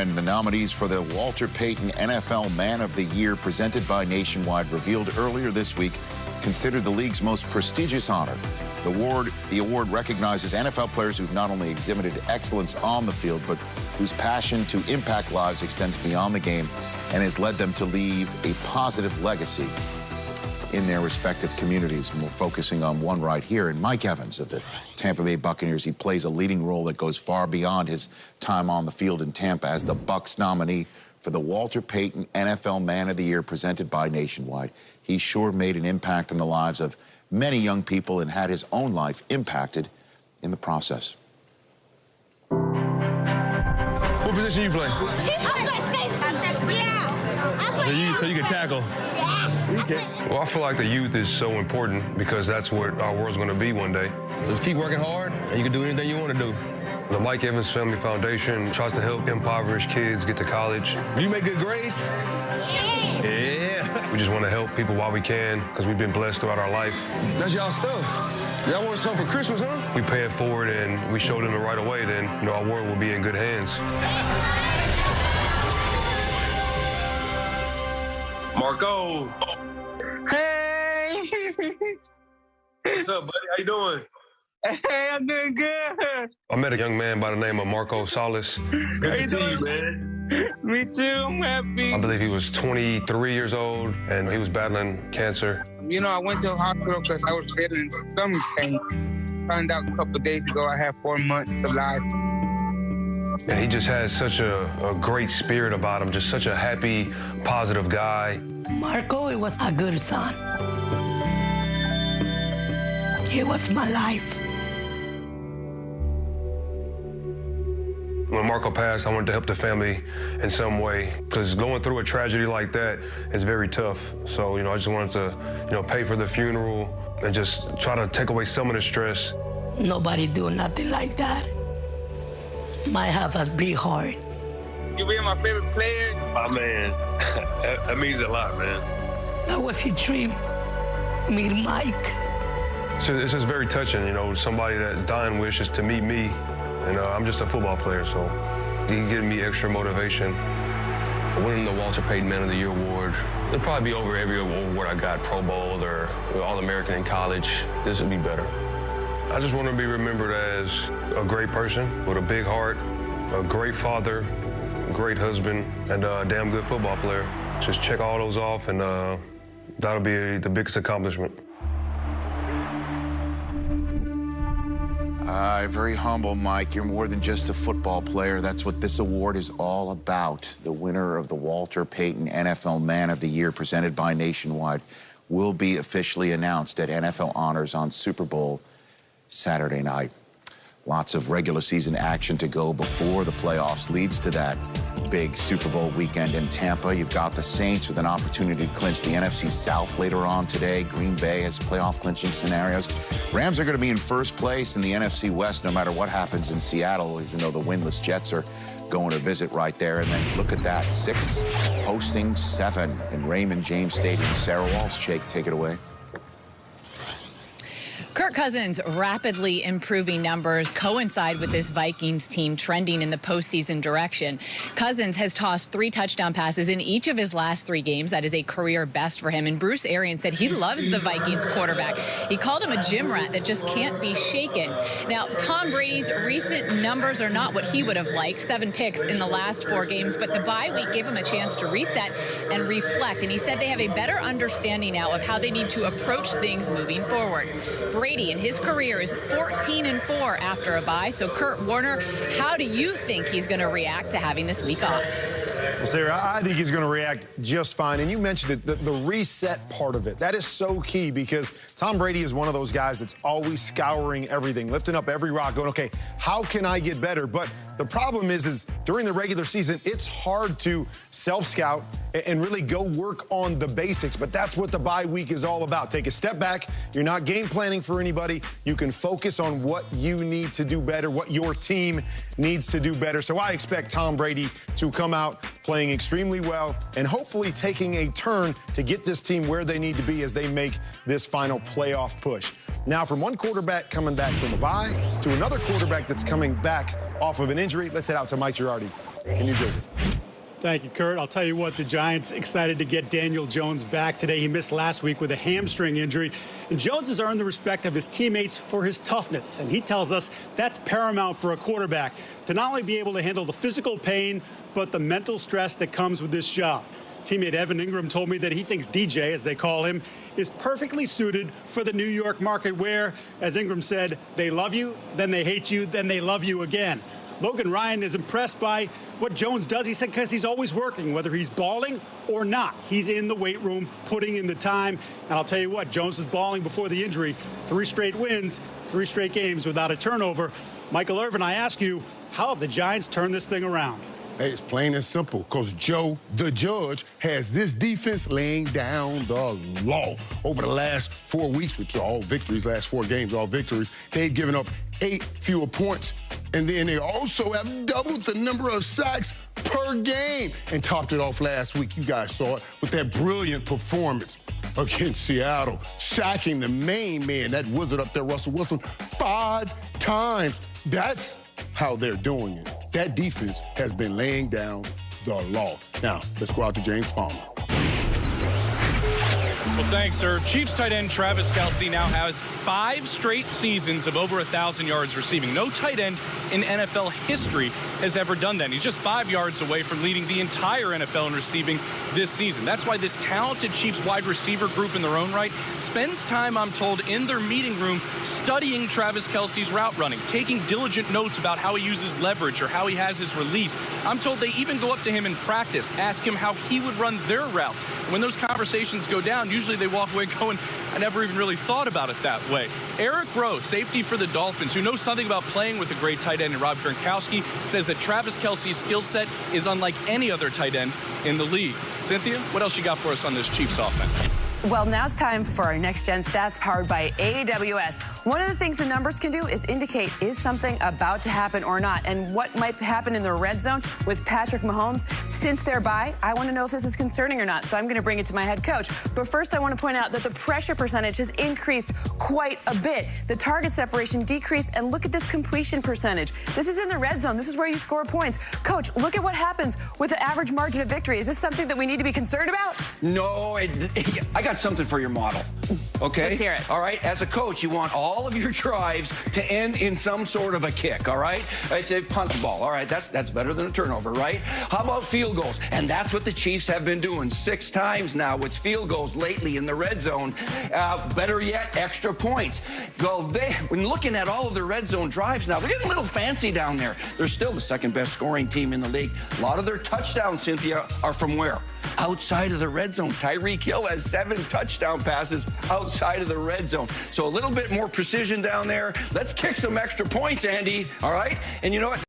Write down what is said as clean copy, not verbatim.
And the nominees for the Walter Payton NFL Man of the Year, presented by Nationwide, revealed earlier this week, considered the league's most prestigious honor. The award recognizes NFL players who've not only exhibited excellence on the field, but whose passion to impact lives extends beyond the game and has led them to leave a positive legacy in their respective communities. And we're focusing on one right here. And Mike Evans of the Tampa Bay Buccaneers, he plays a leading role that goes far beyond his time on the field in Tampa as the Bucs nominee for the Walter Payton NFL Man of the Year, presented by Nationwide. He sure made an impact in the lives of many young people and had his own life impacted in the process. What position you play? I play safe. Yeah. So you can tackle? Yeah. Okay. Well, I feel like the youth is so important because that's what our world's going to be one day. So just keep working hard, and you can do anything you want to do. The Mike Evans Family Foundation tries to help impoverished kids get to college. Do you make good grades? Yeah. Yeah. We just want to help people while we can because we've been blessed throughout our life. That's y'all stuff. Y'all want stuff for Christmas, huh? We pay it forward and we show them the right way, then our world will be in good hands. Marco. Hey! What's up, buddy? How you doing? Hey, I'm doing good. I met a young man by the name of Marco Salas. Good to see you, man. Me too, I'm happy. I believe he was 23 years old, and he was battling cancer. You know, I went to the hospital because I was feeling stomach pain. Found out a couple of days ago I had 4 months of life. And he just has such a great spirit about him, just such a happy, positive guy. Marco, it was a good son. He was my life. When Marco passed, I wanted to help the family in some way, because going through a tragedy like that is very tough. So, I just wanted to, pay for the funeral and just try to take away some of the stress. Nobody do nothing like that. Might have a big heart. You being my favorite player? Oh, man. that means a lot, man. That was his dream. Meet Mike. It's just very touching, somebody that dying wish is to meet me. And I'm just a football player, so he gave me extra motivation. Winning the Walter Payton Man of the Year award, it'll probably be over every award I got, Pro Bowl or All-American in college. This would be better. I just want to be remembered as a great person with a big heart, a great father, a great husband, and a damn good football player. Just check all those off, and that'll be the biggest accomplishment. Very humble, Mike. You're more than just a football player. That's what this award is all about. The winner of the Walter Payton NFL Man of the Year, presented by Nationwide, will be officially announced at NFL Honors on Super Bowl Saturday night. Lots of regular season action to go before the playoffs leads to that big Super Bowl weekend in Tampa. You've got the Saints with an opportunity to clinch the NFC South later on today. Green Bay has playoff clinching scenarios. Rams are going to be in first place in the NFC West no matter what happens in Seattle, even though the winless Jets are going to visit right there. And then look at that, 6 hosting 7 in Raymond James Stadium. Sarah Walsh, take it away. Kirk Cousins' rapidly improving numbers coincide with this Vikings team trending in the postseason direction. Cousins has tossed 3 touchdown passes in each of his last 3 games. That is a career best for him. And Bruce Arians said he loves the Vikings quarterback. He called him a gym rat that just can't be shaken. Now, Tom Brady's recent numbers are not what he would have liked, 7 picks in the last 4 games, but the bye week gave him a chance to reset and reflect. And he said they have a better understanding now of how they need to approach things moving forward. Brady in his career is 14-4 after a bye. So, Kurt Warner, how do you think he's going to react to having this week off? Well, Sarah, I think he's going to react just fine. And you mentioned it, the reset part of it. That is so key because Tom Brady is one of those guys that's always scouring everything, lifting up every rock, going, okay, how can I get better? But the problem is during the regular season, it's hard to self-scout and really go work on the basics. But that's what the bye week is all about. Take a step back. You're not game planning for anybody. You can focus on what you need to do better, what your team needs to do better. So I expect Tom Brady to come out playing extremely well and hopefully taking a turn to get this team where they need to be as they make this final playoff push. Now, from one quarterback coming back from a bye to another quarterback that's coming back off of an injury, let's head out to Mike Girardi. in New Jersey. Thank you, Kurt. I'll tell you what, the Giants excited to get Daniel Jones back today. He missed last week with a hamstring injury. And Jones has earned the respect of his teammates for his toughness. And he tells us that's paramount for a quarterback, to not only be able to handle the physical pain, but the mental stress that comes with this job. Teammate Evan Ingram told me that he thinks DJ, as they call him, is perfectly suited for the New York market where, as Ingram said, they love you, then they hate you, then they love you again. Logan Ryan is impressed by what Jones does. He said because he's always working, whether he's balling or not. He's in the weight room, putting in the time. And I'll tell you what, Jones was balling before the injury. 3 straight wins, 3 straight games without a turnover. Michael Irvin, I ask you, how have the Giants turned this thing around? Hey, it's plain and simple, because Joe, the judge, has this defense laying down the law. Over the last 4 weeks, which are all victories, last 4 games, all victories, they've given up 8 fewer points. And then they also have doubled the number of sacks per game and topped it off last week. You guys saw it with that brilliant performance against Seattle, sacking the main man, that wizard up there, Russell Wilson, 5 times. That's how they're doing it. That defense has been laying down the law. Now, let's go out to James Palmer. Well, thanks, sir. Chiefs tight end Travis Kelce now has 5 straight seasons of over 1,000 yards receiving. No tight end in NFL history has ever done that. And he's just 5 yards away from leading the entire NFL in receiving this season. That's why this talented Chiefs wide receiver group in their own right spends time, I'm told, in their meeting room studying Travis Kelce's route running, taking diligent notes about how he uses leverage or how he has his release. I'm told they even go up to him in practice, ask him how he would run their routes. When those conversations go down, usually they walk away going, I never even really thought about it that way. Eric Rowe, safety for the Dolphins, who knows something about playing with a great tight end in Rob Gronkowski, says that Travis Kelce's skill set is unlike any other tight end in the league. Cynthia, what else you got for us on this Chiefs offense? Well, now it's time for our next-gen stats powered by AWS. One of the things the numbers can do is indicate, is something about to happen or not? And what might happen in the red zone with Patrick Mahomes? Since they're bye, I want to know if this is concerning or not, so I'm going to bring it to my head coach. But first, I want to point out that the pressure percentage has increased quite a bit. The target separation decreased, and look at this completion percentage. This is in the red zone. This is where you score points. Coach, look at what happens with the average margin of victory. Is this something that we need to be concerned about? No, I got something for your model, okay? Let's hear it. All right, as a coach, you want all of your drives to end in some sort of a kick, all right? I say punt the ball, all right, that's better than a turnover, right? How about field goals? And that's what the Chiefs have been doing 6 times now with field goals lately in the red zone. Better yet, extra points. When looking at all of their red zone drives now, they're getting a little fancy down there. They're still the 2nd best scoring team in the league. A lot of their touchdowns, Cynthia, are from where? Outside of the red zone. Tyreek Hill has 7 touchdown passes outside of the red zone. So a little bit more precision down there. Let's kick some extra points, Andy, all right? And you know what?